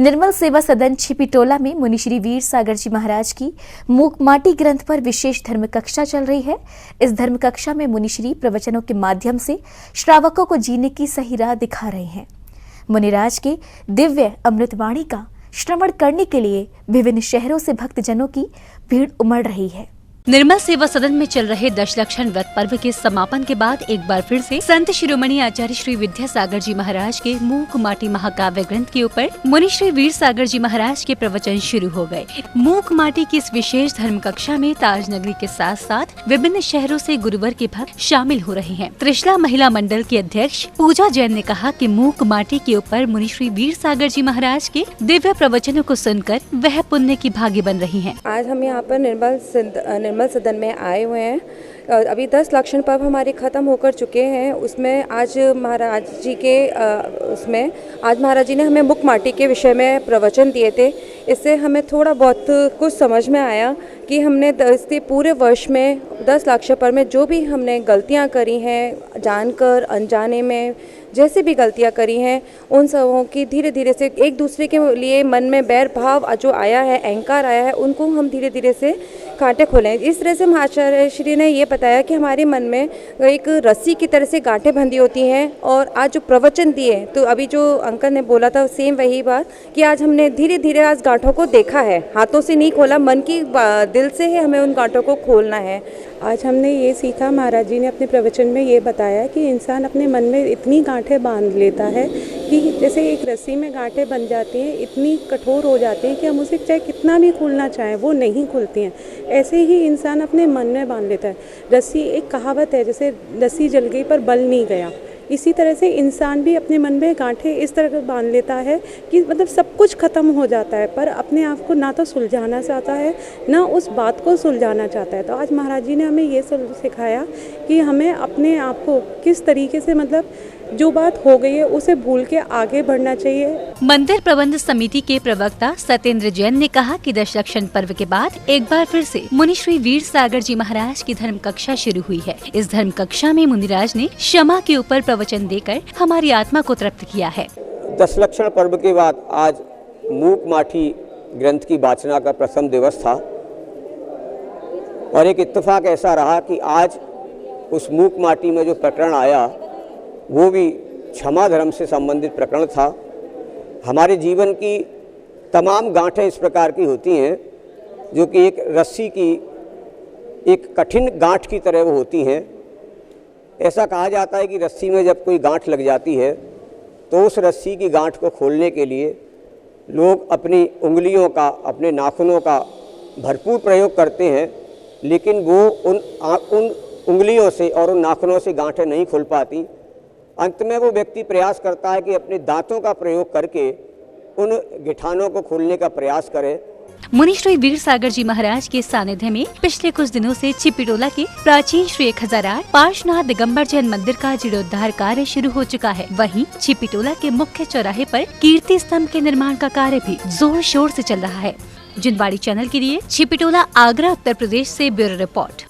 निर्मल सेवा सदन छिपिटोला में मुनि श्री वीर सागर जी महाराज की मूक माटी ग्रंथ पर विशेष धर्म कक्षा चल रही है। इस धर्म कक्षा में मुनि श्री प्रवचनों के माध्यम से श्रावकों को जीने की सही राह दिखा रहे हैं। मुनिराज के दिव्य अमृतवाणी का श्रवण करने के लिए विभिन्न शहरों से भक्तजनों की भीड़ उमड़ रही है। निर्मल सेवा सदन में चल रहे दशलक्षण व्रत पर्व के समापन के बाद एक बार फिर से संत शिरोमणि आचार्य श्री विद्यासागर जी महाराज के मूक माटी महाकाव्य ग्रंथ के ऊपर मुनि श्री वीर सागर जी महाराज के प्रवचन शुरू हो गए। मूक माटी की इस विशेष धर्म कक्षा में ताज नगरी के साथ साथ विभिन्न शहरों से गुरुवर के भक्त शामिल हो रहे हैं। त्रिशला महिला मंडल की अध्यक्ष पूजा जैन ने कहा कि मूक माटी के ऊपर मुनि श्री वीर सागर जी महाराज के दिव्य प्रवचनों को सुनकर वह पुण्य की भागी बन रही है। आज हम यहाँ पर निर्मल सदन में आए हुए हैं। अभी 10 लक्षण पर्व हमारे ख़त्म होकर चुके हैं। उसमें आज महाराज जी ने हमें मूक माटी के विषय में प्रवचन दिए थे। इससे हमें थोड़ा बहुत कुछ समझ में आया कि हमने इसके पूरे वर्ष में 10 लक्षण पर्व में जो भी हमने गलतियाँ करी हैं, जानकर अनजाने में जैसे भी गलतियाँ करी हैं, उन सबों की धीरे धीरे से एक दूसरे के लिए मन में बैर भाव जो आया है, अहंकार आया है, उनको हम धीरे धीरे से कांटे खोलें। इस तरह से महाचार्य श्री ने ये बताया कि हमारे मन में एक रस्सी की तरह से गांठें बंधी होती हैं। और आज जो प्रवचन दिए, तो अभी जो अंकल ने बोला था सेम वही बात कि आज हमने धीरे धीरे आज गांठों को देखा है, हाथों से नहीं खोला, मन की दिल से ही हमें उन गांठों को खोलना है। आज हमने ये सीखा, महाराज जी ने अपने प्रवचन में ये बताया कि इंसान अपने मन में इतनी गांठें बांध लेता है कि जैसे एक रस्सी में गांठें बन जाती हैं, इतनी कठोर हो जाती हैं कि हम उसे चाहे कितना भी खोलना चाहें वो नहीं खुलती हैं। ऐसे ही इंसान अपने मन में बांध लेता है। रस्सी, एक कहावत है, जैसे रस्सी जल गई पर बल नहीं गया, इसी तरह से इंसान भी अपने मन में गांठें इस तरह बांध लेता है कि मतलब सब कुछ ख़त्म हो जाता है, पर अपने आप को ना तो सुलझाना चाहता है, ना उस बात को सुलझाना चाहता है। तो आज महाराज जी ने हमें ये सिखाया कि हमें अपने आप को किस तरीके से, मतलब जो बात हो गई है उसे भूल के आगे बढ़ना चाहिए। मंदिर प्रबंध समिति के प्रवक्ता सत्येंद्र जैन ने कहा कि दशलक्षण पर्व के बाद एक बार फिर से मुनि श्री वीर सागर जी महाराज की धर्म कक्षा शुरू हुई है। इस धर्म कक्षा में मुनिराज ने क्षमा के ऊपर प्रवचन देकर हमारी आत्मा को तृप्त किया है। दशलक्षण पर्व के बाद आज मूक माटी ग्रंथ की वाचना का प्रथम दिवस था और एक इत्तेफाक ऐसा रहा कि आज उस मूक माटी में जो प्रकरण आया वो भी क्षमा धर्म से संबंधित प्रकरण था। हमारे जीवन की तमाम गांठें इस प्रकार की होती हैं जो कि एक रस्सी की एक कठिन गांठ की तरह वो होती हैं। ऐसा कहा जाता है कि रस्सी में जब कोई गांठ लग जाती है तो उस रस्सी की गांठ को खोलने के लिए लोग अपनी उंगलियों का, अपने नाखूनों का भरपूर प्रयोग करते हैं, लेकिन वो उन उंगलियों से और उन नाखूनों से गांठें नहीं खुल पाती। अंत में वो व्यक्ति प्रयास करता है कि अपने दांतों का प्रयोग करके उन गिठानों को खोलने का प्रयास करे। मुनि श्री वीर सागर जी महाराज के सानिध्य में पिछले कुछ दिनों से छिपिटोला के प्राचीन श्री 1008 पार्श्वनाथ दिगंबर जैन मंदिर का जीर्णोद्धार कार्य शुरू हो चुका है। वहीं छिपिटोला के मुख्य चौराहे पर कीर्ति स्तंभ के निर्माण का कार्य भी जोर शोर से चल रहा है। जिनवाड़ी चैनल के लिए छिपिटोला, आगरा, उत्तर प्रदेश से ब्यूरो रिपोर्ट।